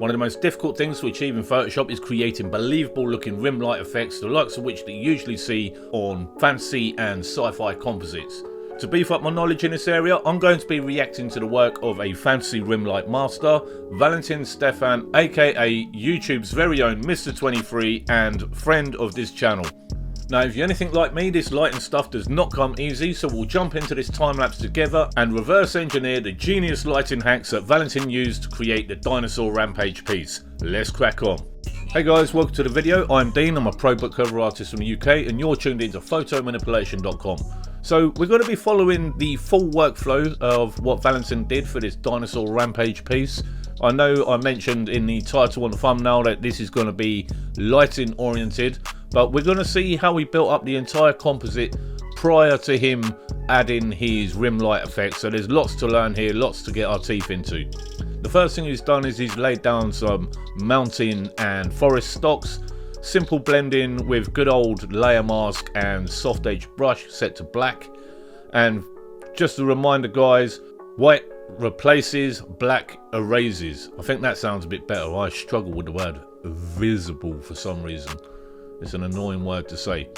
One of the most difficult things to achieve in Photoshop is creating believable looking rim light effects, the likes of which you usually see on fantasy and sci-fi composites. To beef up my knowledge in this area, I'm going to be reacting to the work of a fantasy rim light master, Valentin Stefan, aka YouTube's very own Mr23 and friend of this channel. Now, if you're anything like me, this lighting stuff does not come easy, so we'll jump into this time lapse together and reverse engineer the genius lighting hacks that Valentin used to create the Dinosaur Rampage piece. Let's crack on. Hey guys, welcome to the video. I'm Dean, I'm a pro book cover artist from the UK, and you're tuned into photomanipulation.com. So we're going to be following the full workflow of what Valentin did for this Dinosaur Rampage piece. I know I mentioned in the title and thumbnail that this is going to be lighting oriented, but we're going to see how he built up the entire composite prior to him adding his rim light effects. So there's lots to learn here, lots to get our teeth into. The first thing he's done is he's laid down some mountain and forest stocks, simple blending with good old layer mask and soft edge brush set to black. And just a reminder guys, white replaces, black erases. I think that sounds a bit better. I struggle with the word visible for some reason. It's an annoying word to say.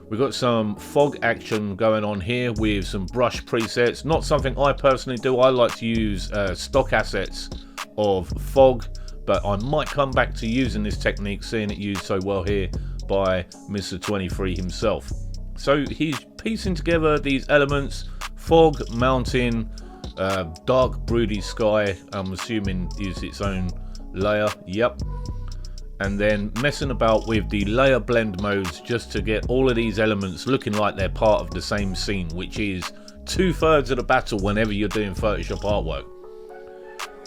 We've got some fog action going on here with some brush presets. Not something I personally do. I like to use stock assets of fog, but I might come back to using this technique, seeing it used so well here by Mr23 himself. So he's piecing together these elements: fog, mountain, dark broody sky, I'm assuming is its own layer, yep. And then messing about with the layer blend modes just to get all of these elements looking like they're part of the same scene, which is 2/3 of the battle whenever you're doing Photoshop artwork.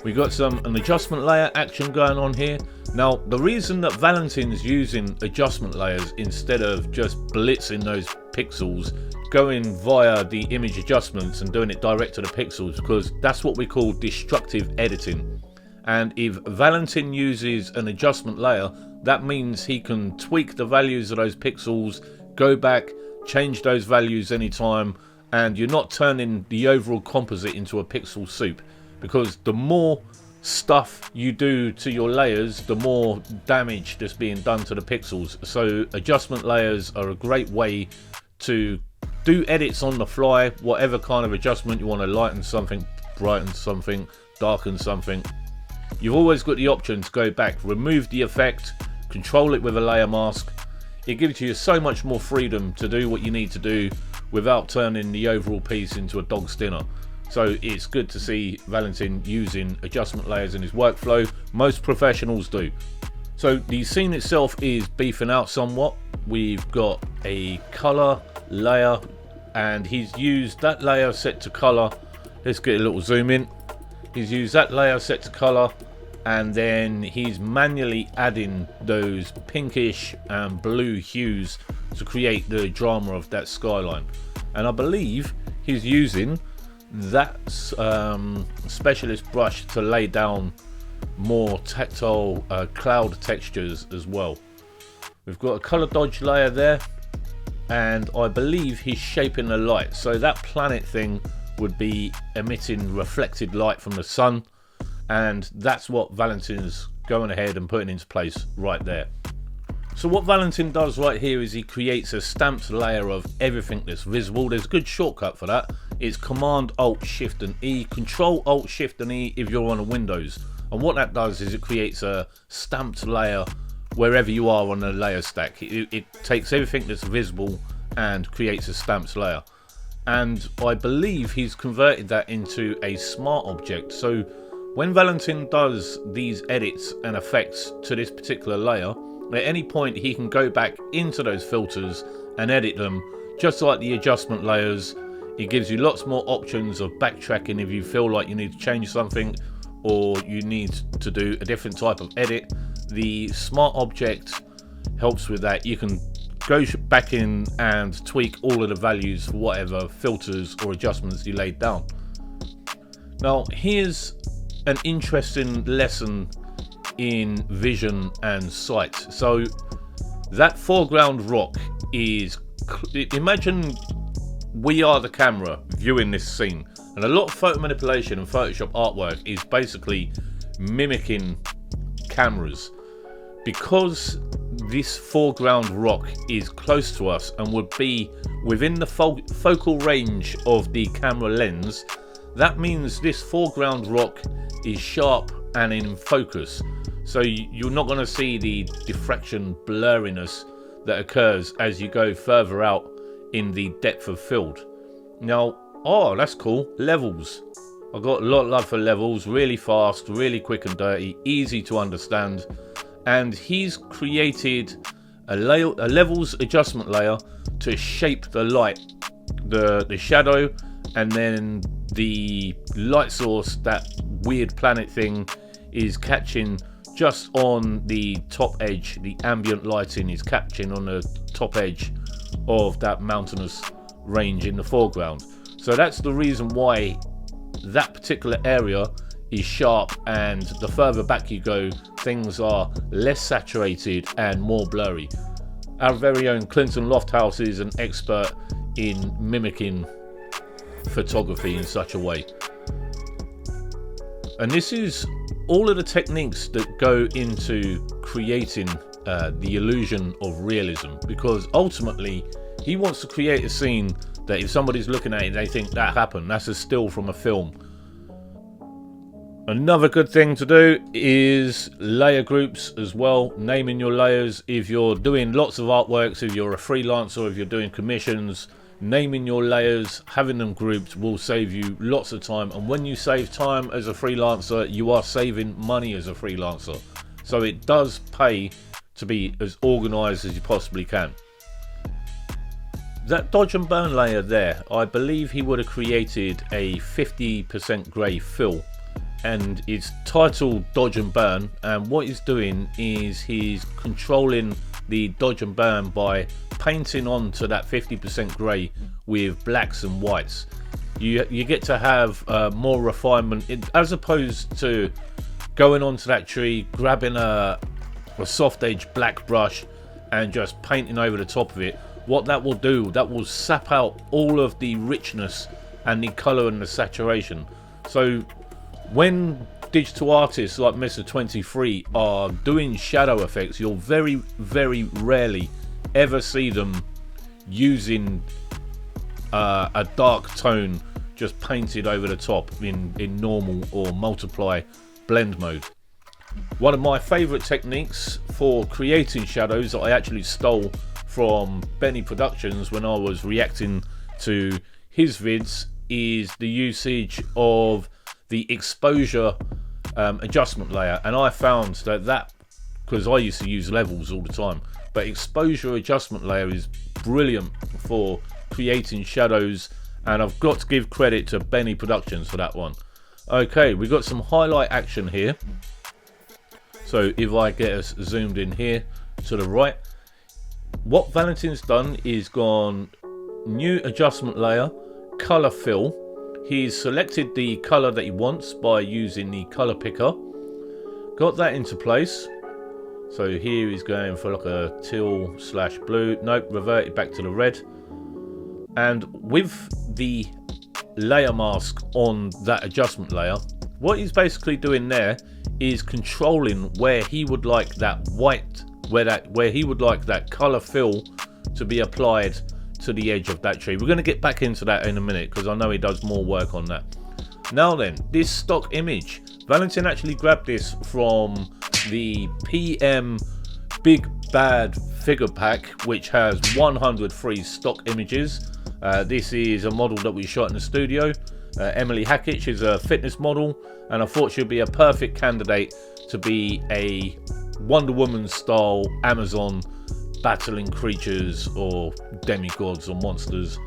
We got an adjustment layer action going on here. Now, the reason that Valentin's using adjustment layers instead of just blitzing those pixels, going via the image adjustments and doing it direct to the pixels, because that's what we call destructive editing. And if Valentin uses an adjustment layer, that means he can tweak the values of those pixels, go back, change those values anytime, and you're not turning the overall composite into a pixel soup. Because the more stuff you do to your layers, the more damage that's being done to the pixels. So adjustment layers are a great way to do edits on the fly, whatever kind of adjustment you want to lighten something, brighten something, darken something. You've always got the option to go back, remove the effect, control it with a layer mask. It gives you so much more freedom to do what you need to do without turning the overall piece into a dog's dinner. So it's good to see Valentin using adjustment layers in his workflow. Most professionals do. So the scene itself is beefing out somewhat. We've got a color layer and he's used that layer set to color. Let's get a little zoom in. He's used that layer set to color, and then he's manually adding those pinkish and blue hues to create the drama of that skyline. And I believe he's using that specialist brush to lay down more tactile cloud textures as well. We've got a color dodge layer there, and I believe he's shaping the light. So that planet thing would be emitting reflected light from the sun, and that's what Valentin's going ahead and putting into place right there. So what Valentin does right here is he creates a stamped layer of everything that's visible. There's a good shortcut for that. It's Command Alt Shift and E, Control Alt Shift and E if you're on a Windows. And what that does is it creates a stamped layer wherever you are on the layer stack. It takes everything that's visible and creates a stamped layer. And I believe he's converted that into a smart object. So when Valentin does these edits and effects to this particular layer, at any point he can go back into those filters and edit them just like the adjustment layers. It gives you lots more options of backtracking if you feel like you need to change something or you need to do a different type of edit. The smart object helps with that. You can go back in and tweak all of the values for whatever filters or adjustments you laid down. Now here's an interesting lesson in vision and sight. So that foreground rock is, imagine we are the camera viewing this scene, and a lot of photo manipulation and Photoshop artwork is basically mimicking cameras. Because this foreground rock is close to us and would be within the focal range of the camera lens, that means this foreground rock is sharp and in focus. So you're not going to see the diffraction blurriness that occurs as you go further out in the depth of field. Now, oh, that's cool. Levels. I've got a lot of love for levels. Really fast, really quick and dirty, easy to understand. And he's created a levels adjustment layer to shape the light, the shadow, and then the light source, that weird planet thing, is catching just on the top edge. The ambient lighting is catching on the top edge of that mountainous range in the foreground. So that's the reason why that particular area is sharp, and the further back you go, things are less saturated and more blurry. Our very own Clinton Lofthouse is an expert in mimicking photography in such a way. And this is all of the techniques that go into creating the illusion of realism, because ultimately he wants to create a scene that if somebody's looking at it, they think that happened, that's a still from a film. Another good thing to do is layer groups as well, naming your layers. If you're doing lots of artworks, if you're a freelancer, if you're doing commissions, naming your layers, having them grouped will save you lots of time. And when you save time as a freelancer, you are saving money as a freelancer. So it does pay to be as organized as you possibly can. That dodge and burn layer there, I believe he would have created a 50% grey fill, and it's titled dodge and burn, and what he's doing is he's controlling the dodge and burn by painting onto that 50% grey with blacks and whites. You get to have more refinement as opposed to going onto that tree, grabbing a soft edge black brush and just painting over the top of it. What that will do, that will sap out all of the richness and the colour and the saturation. So when digital artists like Mr23 are doing shadow effects, you'll very, very rarely ever see them using a dark tone just painted over the top in normal or multiply blend mode. One of my favourite techniques for creating shadows that I actually stole from Benny Productions when I was reacting to his vids is the usage of the exposure adjustment layer. And I found that because I used to use levels all the time, but exposure adjustment layer is brilliant for creating shadows, and I've got to give credit to Benny Productions for that one. Okay, we've got some highlight action here. So if I get us zoomed in here to the right, what Valentin's done is gone new adjustment layer, color fill. He's selected the color that he wants by using the color picker, got that into place. So here he's going for like a teal slash blue, nope, reverted back to the red. And with the layer mask on that adjustment layer, what he's basically doing there is controlling where he would like that white, where he would like that color fill to be applied to the edge of that tree. We're going to get back into that in a minute because I know he does more work on that. Now then, this stock image, Valentin actually grabbed this from the PM Big Bad figure pack, which has 100 free stock images. This is a model that we shot in the studio. Emily Hackett is a fitness model, and I thought she'd be a perfect candidate to be a Wonder Woman style Amazon battling creatures or demigods or monsters,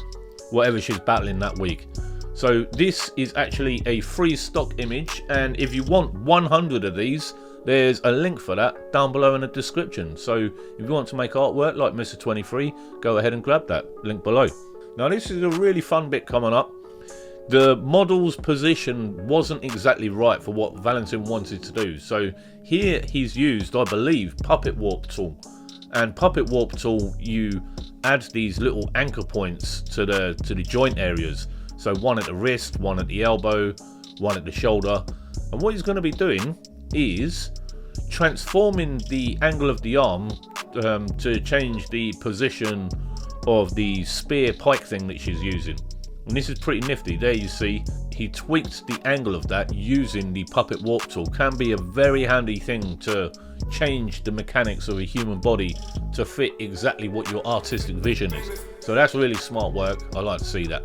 whatever she's battling that week. So this is actually a free stock image, and if you want 100 of these, there's a link for that down below in the description. So if you want to make artwork like Mr23, go ahead and grab that link below. Now this is a really fun bit coming up. The model's position wasn't exactly right for what Valentin wanted to do. So here he's used, I believe, Puppet Warp tool. And Puppet Warp tool, you add these little anchor points to the joint areas. So one at the wrist, one at the elbow, one at the shoulder. And what he's going to be doing is transforming the angle of the arm to change the position of the spear pike thing that she's using. And this is pretty nifty. There you see he tweaked the angle of that using the puppet warp tool. Can be a very handy thing to change the mechanics of a human body to fit exactly what your artistic vision is. So that's really smart work. I like to see that.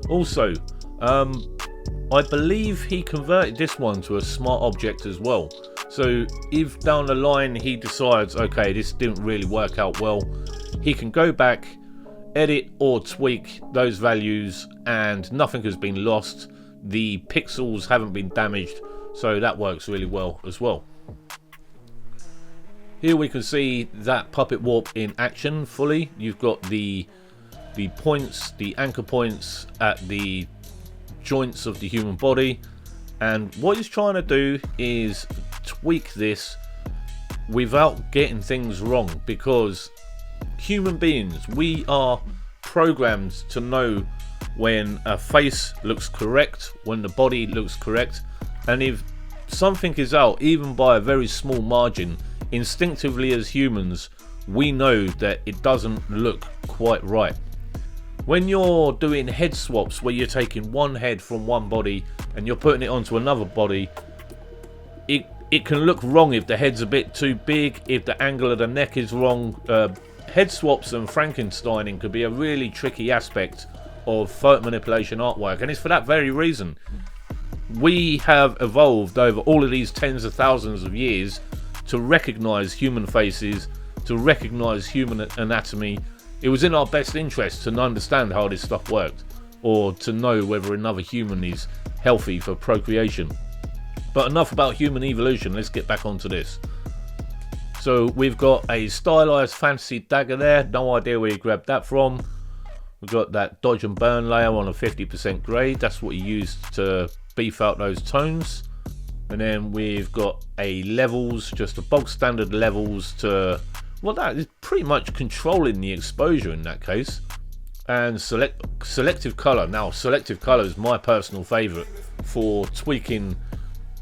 Also, I believe he converted this one to a smart object as well. So if down the line he decides, okay, this didn't really work out well, he can go back, edit or tweak those values, and nothing has been lost. The pixels haven't been damaged, so that works really well as well. Here we can see that puppet warp in action fully. You've got the points, the anchor points at the joints of the human body, and what he's trying to do is tweak this without getting things wrong, because human beings, we are programmed to know when a face looks correct, when the body looks correct, and if something is out even by a very small margin, instinctively as humans we know that it doesn't look quite right. When you're doing head swaps where you're taking one head from one body and you're putting it onto another body, it can look wrong if the head's a bit too big, if the angle of the neck is wrong. Head swaps and Frankensteining could be a really tricky aspect of photo manipulation artwork, and it's for that very reason. We have evolved over all of these tens of thousands of years to recognize human faces, to recognize human anatomy. It was in our best interest to understand how this stuff worked, or to know whether another human is healthy for procreation. But enough about human evolution, let's get back onto this. So we've got a stylized fantasy dagger there, no idea where you grabbed that from. We've got that dodge and burn layer on a 50% grade, that's what you used to beef out those tones. And then we've got a levels, just a bog standard levels to, well, that is pretty much controlling the exposure in that case. And selective color. Now selective color is my personal favorite for tweaking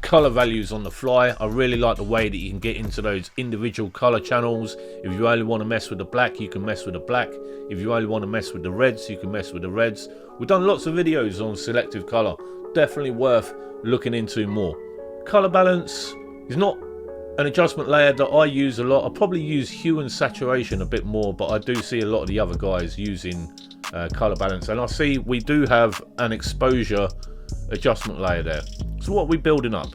color values on the fly. I really like the way that you can get into those individual color channels. If you only want to mess with the black, you can mess with the black. If you only want to mess with the reds, you can mess with the reds. We've done lots of videos on selective color, definitely worth looking into more. Color balance is not an adjustment layer that I use a lot. I probably use hue and saturation a bit more, but I do see a lot of the other guys using color balance, and I see we do have an exposure adjustment layer there. So what are we building up?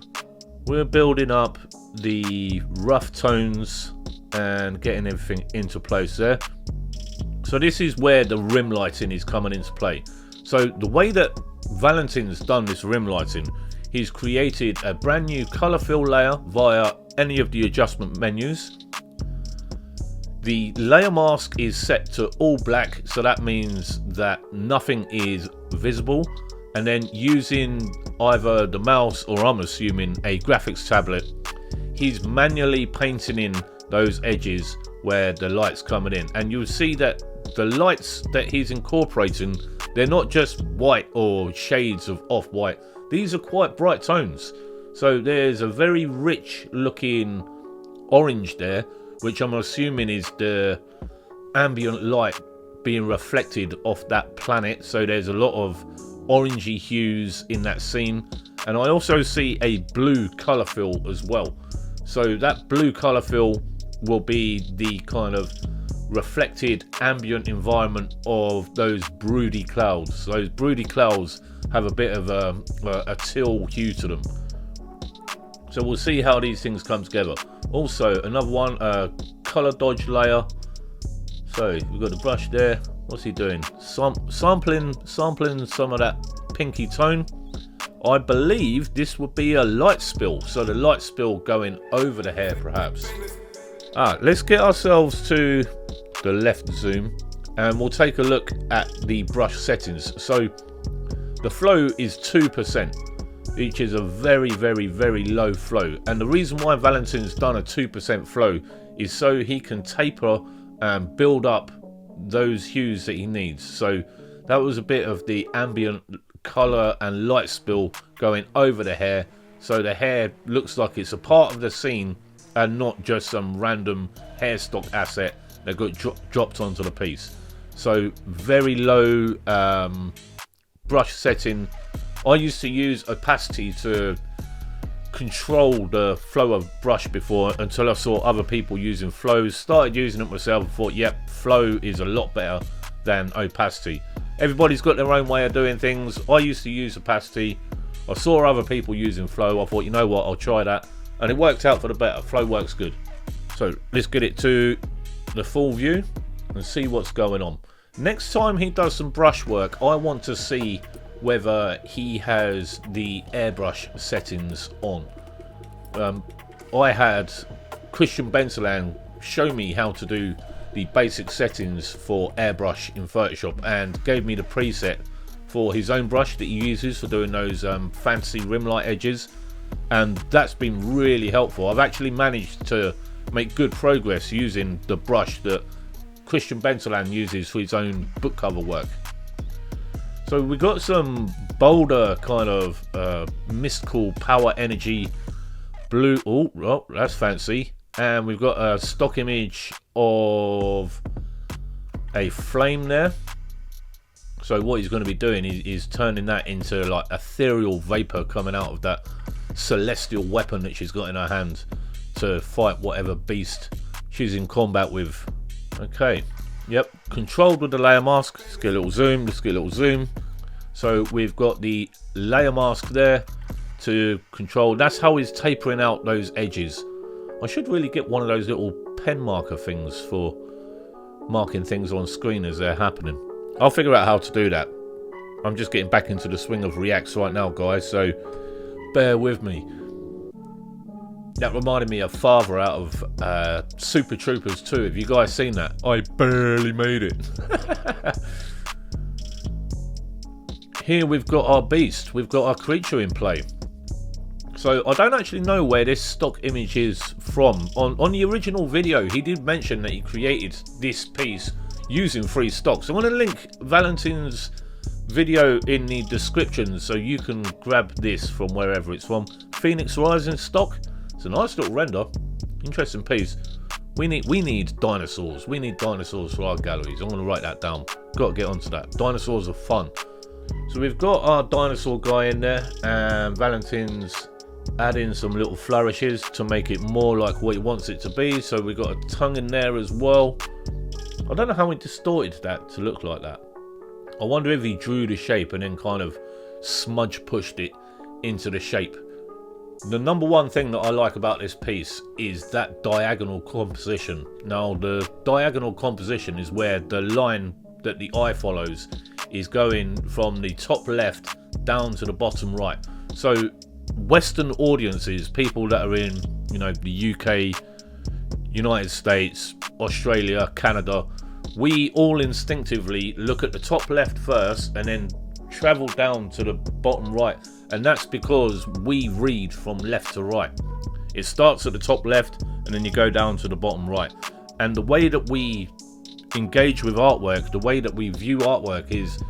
We're building up the rough tones and getting everything into place there. So this is where the rim lighting is coming into play. So the way that Valentin's done this rim lighting, he's created a brand new color fill layer via any of the adjustment menus. The layer mask is set to all black, so that means that nothing is visible. And then using either the mouse or, I'm assuming, a graphics tablet, he's manually painting in those edges where the light's coming in. And you'll see that the lights that he's incorporating, they're not just white or shades of off-white. These are quite bright tones. So there's a very rich looking orange there, which I'm assuming is the ambient light being reflected off that planet. So there's a lot of orangey hues in that scene, and I also see a blue color fill as well. So that blue color fill will be the kind of reflected ambient environment of those broody clouds. Those broody clouds have a bit of a teal hue to them. So we'll see how these things come together. Also another one, color dodge layer. So we've got the brush there. What's he doing? Sampling some of that pinky tone. I believe this would be a light spill. So the light spill going over the hair perhaps. Let's get ourselves to the left zoom and we'll take a look at the brush settings. So the flow is 2%, which is a very, very, very low flow. And the reason why Valentin's done a 2% flow is so he can taper and build up those hues that he needs. So that was a bit of the ambient color and light spill going over the hair so the hair looks like it's a part of the scene and not just some random hair stock asset that got dropped onto the piece. So very low brush setting. I used to use opacity to control the flow of brush before, until I saw other people using flows. Started using it myself and thought, yep, flow is a lot better than opacity. Everybody's got their own way of doing things. I used to use opacity. I saw other people using flow. I thought, you know what, I'll try that, and it worked out for the better. Flow works good. So let's get it to the full view and see what's going on. Next time he does some brush work, I want to see whether he has the airbrush settings on. I had Christian Benteland show me how to do the basic settings for airbrush in Photoshop, and gave me the preset for his own brush that he uses for doing those fancy rim light edges, and that's been really helpful. I've actually managed to make good progress using the brush that Christian Benteland uses for his own book cover work. So we got some bolder kind of mystical power energy blue. Oh, that's fancy. And we've got a stock image of a flame there. So what he's going to be doing is turning that into like ethereal vapor coming out of that celestial weapon that she's got in her hand to fight whatever beast she's in combat with. Okay, yep, controlled with the layer mask. Let's get a little zoom, let's get a little zoom. So we've got the layer mask there to control. That's how he's tapering out those edges. I should really get one of those little pen marker things for marking things on screen as they're happening. I'll figure out how to do that. I'm just getting back into the swing of reacts right now, guys, so bear with me. That reminded me of Father out of Super Troopers 2. Have you guys seen that? I barely made it. Here we've got our beast. We've got our creature in play. So I don't actually know where this stock image is from. On the original video, he did mention that he created this piece using free stock. So I'm going to link Valentin's video in the description so you can grab this from wherever it's from. Phoenix Rising stock. It's a nice little render. Interesting piece. We need dinosaurs. We need dinosaurs for our galleries. I'm going to write that down. Got to get onto that. Dinosaurs are fun. So we've got our dinosaur guy in there, and Valentin's adding some little flourishes to make it more like what he wants it to be. So we've got a tongue in there as well. I don't know how he distorted that to look like that. I wonder if he drew the shape and then kind of smudge pushed it into the shape. The number one thing that I like about this piece is that diagonal composition. Now the diagonal composition is where the line that the eye follows is going from the top left down to the bottom right. So Western audiences, people that are in, you know, the UK, United States, Australia, Canada, we all instinctively look at the top left first and then travel down to the bottom right, and that's because we read from left to right. It starts at the top left and then you go down to the bottom right, and the way that we engage with artwork, the way that we view artwork is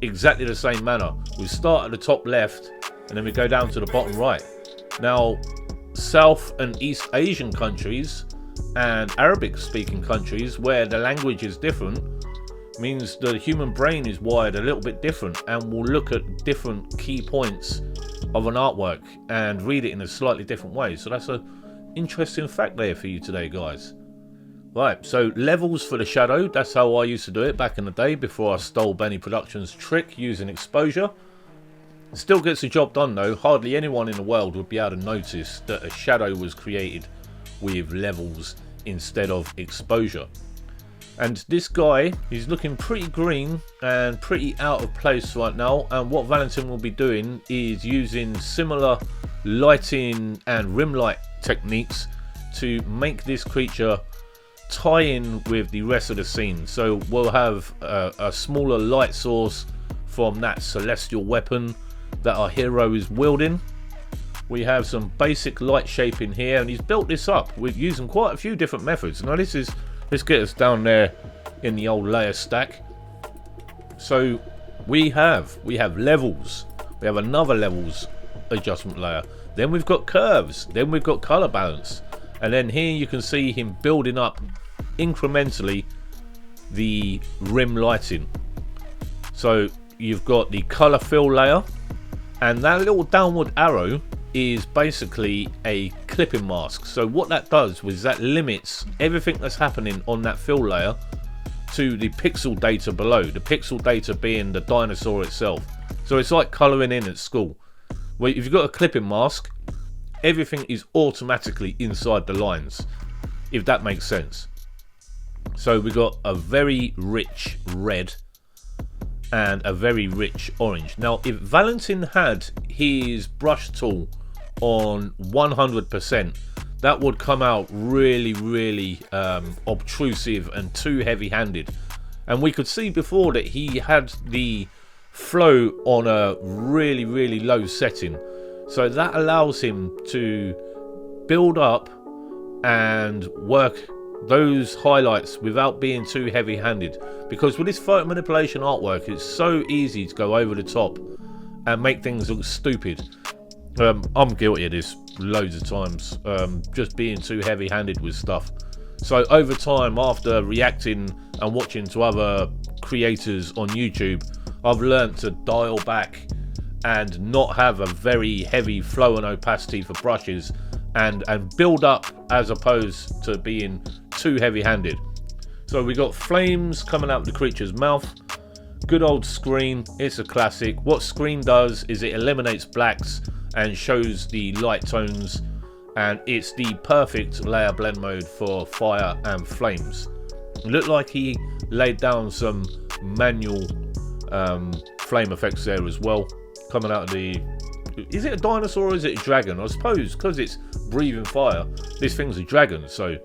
exactly the same manner. We start at the top left and then we go down to the bottom right. Now South and East Asian countries and Arabic speaking countries where the language is different means the human brain is wired a little bit different and will look at different key points of an artwork and read it in a slightly different way. So that's an interesting fact there for you today, guys. Right, so levels for the shadow, that's how I used to do it back in the day before I stole Benny Productions' trick using exposure. It still gets the job done though. Hardly anyone in the world would be able to notice that a shadow was created with levels instead of exposure. And this guy, he's looking pretty green and pretty out of place right now, and what Valentin will be doing is using similar lighting and rim light techniques to make this creature tie in with the rest of the scene. So we'll have a smaller light source from that celestial weapon that our hero is wielding. We have some basic light shaping here, and he's built this up with using quite a few different methods. Now let's get us down there in the old layer stack. So we have levels. We have another levels adjustment layer. then we've got curves, then we've got color balance, and then here you can see him building up incrementally the rim lighting. So you've got the color fill layer, and that little downward arrow is basically a clipping mask. So what that does is that limits everything that's happening on that fill layer to the pixel data below, the pixel data being the dinosaur itself. So it's like colouring in at school, where if you've got a clipping mask, everything is automatically inside the lines, if that makes sense. So we've got a very rich red and a very rich orange. Now if Valentin had his brush tool on 100%, that would come out really obtrusive and too heavy-handed. And we could see before that he had the flow on a really low setting, so that allows him to build up and work those highlights without being too heavy-handed, because with this photo manipulation artwork it's so easy to go over the top and make things look stupid. I'm guilty of this loads of times, just being too heavy-handed with stuff. So over time, after reacting and watching to other creators on YouTube, I've learnt to dial back and not have a very heavy flow and opacity for brushes, and build up as opposed to being too heavy-handed. So we got flames coming out of the creature's mouth. Good old screen, it's a classic. What screen does is it eliminates blacks and shows the light tones, and it's the perfect layer blend mode for fire and flames. It looked like he laid down some manual flame effects there as well, coming out of the... Is it a dinosaur or is it a dragon? I suppose because it's breathing fire, this thing's a dragon, so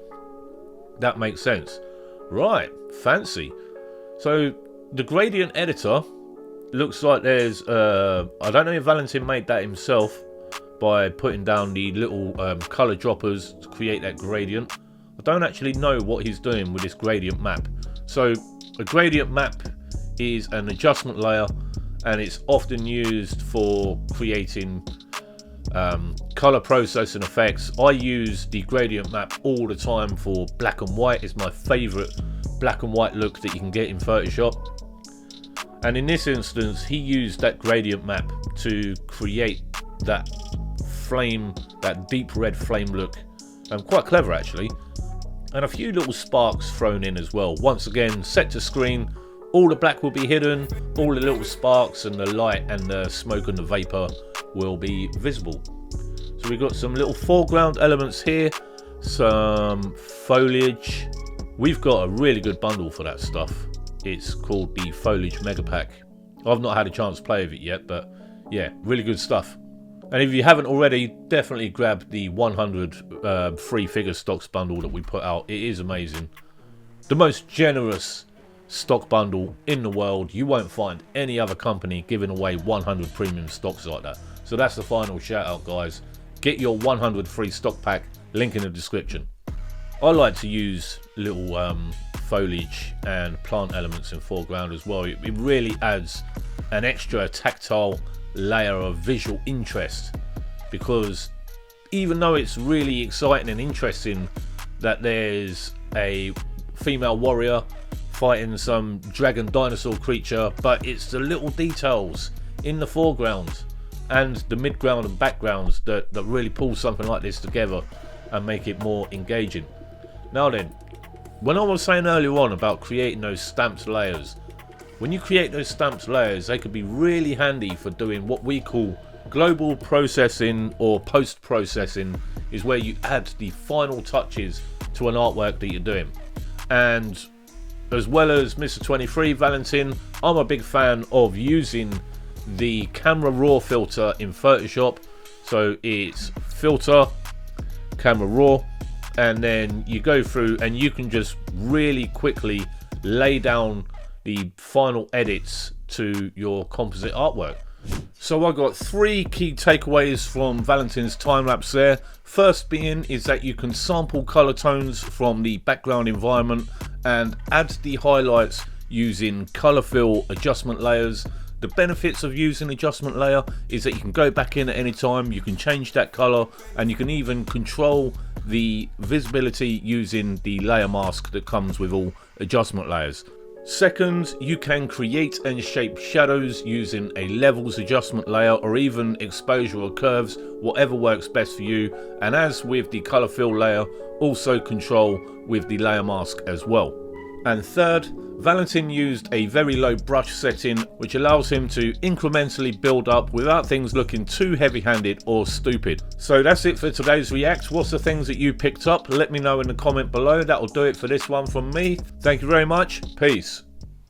that makes sense. Right, fancy. So the gradient editor looks like there's I don't know if Valentin made that himself by putting down the little color droppers to create that gradient. I don't actually know what he's doing with this gradient map. So a gradient map is an adjustment layer, and it's often used for creating color processing effects. I use the gradient map all the time for black and white. It's my favorite black and white look that you can get in Photoshop. And in this instance, he used that gradient map to create that flame, that deep red flame look. Quite clever actually. And a few little sparks thrown in as well. Once again, set to screen, all the black will be hidden, all the little sparks and the light and the smoke and the vapor will be visible. So we've got some little foreground elements here, some foliage. We've got a really good bundle for that stuff. It's called the Foliage Mega Pack. I've not had a chance to play with it yet, but yeah, really good stuff. And if you haven't already, definitely grab the 100 free figure stocks bundle that we put out. It is amazing. The most generous stock bundle in the world. You won't find any other company giving away 100 premium stocks like that. So that's the final shout out, guys. Get your 100 free stock pack, link in the description. I like to use little foliage and plant elements in foreground as well. It really adds an extra tactile layer of visual interest, because even though it's really exciting and interesting that there's a female warrior fighting some dragon dinosaur creature, but it's the little details in the foreground and the midground and backgrounds that really pull something like this together and make it more engaging. Now then, when I was saying earlier on about creating those stamped layers, when you create those stamped layers, they could be really handy for doing what we call global processing or post-processing, is where you add the final touches to an artwork that you're doing. And as well as Mr23, Valentin, I'm a big fan of using the camera raw filter in Photoshop. So it's filter, camera raw, and then you go through and you can just really quickly lay down the final edits to your composite artwork. So I got 3 key takeaways from Valentin's time lapse there. First being is that you can sample color tones from the background environment and add the highlights using color fill adjustment layers The benefits of using adjustment layer is that you can go back in at any time, you can change that color, and you can even control the visibility using the layer mask that comes with all adjustment layers. Second, you can create and shape shadows using a levels adjustment layer, or even exposure or curves, whatever works best for you. And as with the color fill layer, also control with the layer mask as well. And third, Valentin used a very low brush setting, which allows him to incrementally build up without things looking too heavy-handed or stupid. So that's it for today's react. What's the things that you picked up? Let me know in the comment below. That'll do it for this one from me. Thank you very much. Peace.